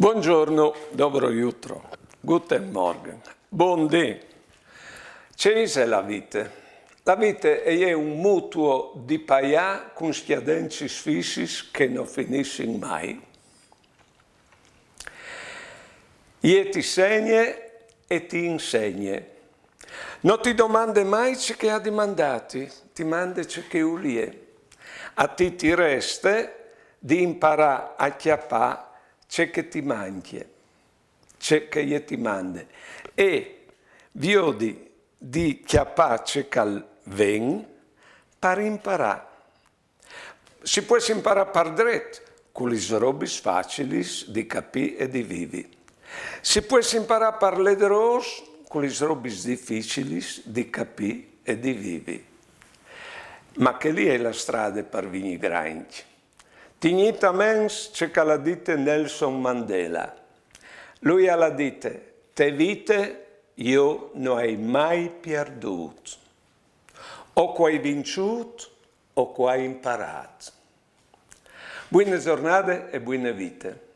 Buongiorno, dobro jutro, guten Morgen, buon dì. C'è la vita. La vita è un mutuo di paià con scadenze fissi che non finiscono mai. E ti segna e ti insegna. Non ti domanda mai ciò che ha dimandati, ti manda ciò che ulie. A ti resta di imparare a chiappare ciò che ti manchi, ciò che ti manda. E viodi di chiappare ciò che ven per imparare. Si può imparare per dritto, con le robe facili di capire e di vivere. Si può imparare per le drose, con le robe difficili di capire e di vivere. Ma che lì è la strada per venire grandi. Tignita mens c'è che la dite Nelson Mandela. Lui ha la dite, te vite io non hai mai perduto. O qua hai vinciuto o qua hai imparato. Buone giornate e buone vite.